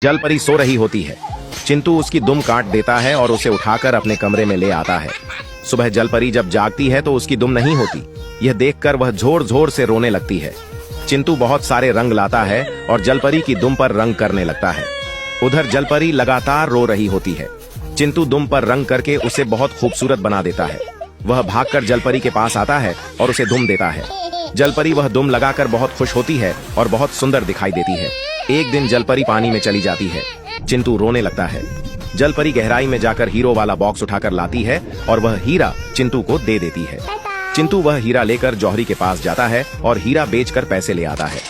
जल परी सो रही होती है। चिंटू उसकी दुम काट देता है और उसे उठाकर अपने कमरे में ले आता है। सुबह जल परी जब जागती है तो उसकी दुम नहीं होती। यह देखकर वह जोर जोर से रोने लगती है। चिंटू बहुत सारे रंग लाता है और जल परी की दुम पर रंग करने लगता है। उधर जल परी लगातार रो रही होती है। चिंटू दुम पर रंग करके उसे बहुत खूबसूरत बना देता है। वह भागकर जल परी के पास आता है और उसे दुम देता है। जल परी वह दुम लगाकर बहुत खुश होती है और बहुत सुंदर दिखाई देती है। एक दिन जल परी पानी में चली जाती है। चिंटू रोने लगता है। जल परी गहराई में जाकर हीरो वाला बॉक्स उठाकर लाती है और वह हीरा चिंटू को दे देती है। चिंटू वह हीरा लेकर जौहरी के पास जाता है और हीरा बेचकर पैसे ले आता है।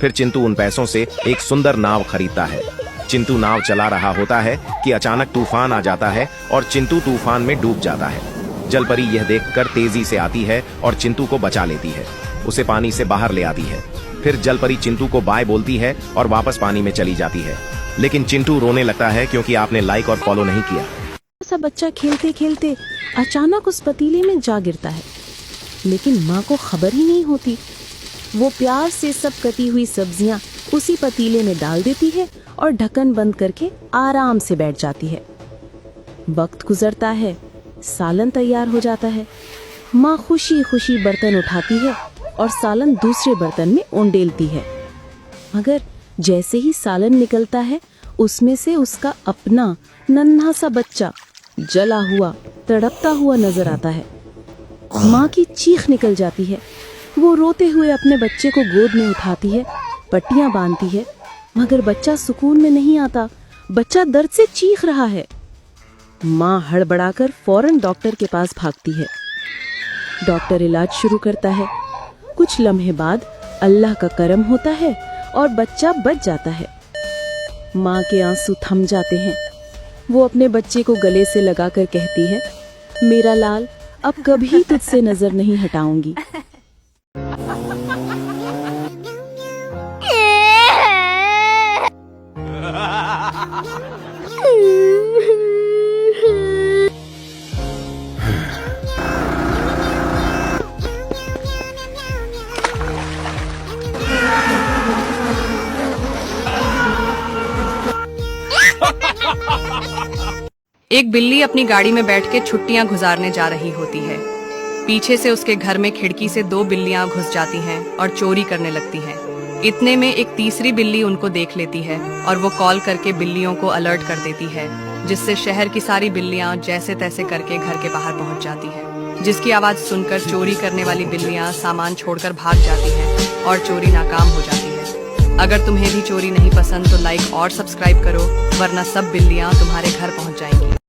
फिर चिंटू उन पैसों से एक सुंदर नाव खरीदता है। चिंटू नाव चला रहा होता है कि अचानक तूफान आ जाता है और चिंटू तूफान में डूब जाता है। जल परी यह देखकर तेजी से आती है और चिंटू को बचा लेती है। उसे पानी से बाहर ले आती है। फिर जल परी चिंटू को बाय बोलती है और वापस पानी में चली जाती है। लेकिन चिंटू रोने लगता है क्योंकि आपने लाइक और फॉलो नहीं किया। ऐसा बच्चा खेलते खेलते अचानक उस पतीले में जा गिरता है, लेकिन माँ को खबर ही नहीं होती। वो प्यार से सब कटी हुई सब्जियां उसी पतीले में डाल देती है और ढक्कन बंद करके आराम से बैठ जाती है। वक्त गुजरता है, सालन तैयार हो जाता है। माँ खुशी खुशी बर्तन उठाती है और सालन दूसरे बर्तन में उंडेलती है। मगर जैसे ही सालन निकलता है, उसमें से उसका अपना नन्हा सा बच्चा जला हुआ तड़पता हुआ नजर आता है। माँ की चीख निकल जाती है। वो रोते हुए अपने बच्चे को गोद में उठाती है, पट्टियां बांधती है, मगर बच्चा सुकून में नहीं आता। बच्चा दर्द से चीख रहा है। माँ हड़बड़ाकर फौरन डॉक्टर के पास भागती है। डॉक्टर इलाज शुरू करता है। कुछ लम्हे बाद अल्लाह का करम होता है और बच्चा बच जाता है। माँ के आंसू थम जाते हैं। वो अपने बच्चे को गले से लगाकर कहती है, मेरा लाल, अब कभी तुझसे नजर नहीं हटाऊंगी। एक बिल्ली अपनी गाड़ी में बैठ के छुट्टियां गुजारने जा रही होती है। पीछे से उसके घर में खिड़की से 2 बिल्लियां घुस जाती हैं और चोरी करने लगती हैं। इतने में एक तीसरी बिल्ली उनको देख लेती है और वो कॉल करके बिल्लियों को अलर्ट कर देती है, जिससे शहर की सारी बिल्लियां जैसे तैसे करके घर के बाहर पहुंच जाती हैं। जिसकी आवाज सुनकर चोरी करने वाली बिल्लियां सामान छोड़कर भाग जाती हैं और चोरी नाकाम हो जाती है। अगर तुम्हें भी चोरी नहीं पसंद तो लाइक और सब्सक्राइब करो, वरना सब बिल्लियां तुम्हारे घर पहुंच जाएंगी।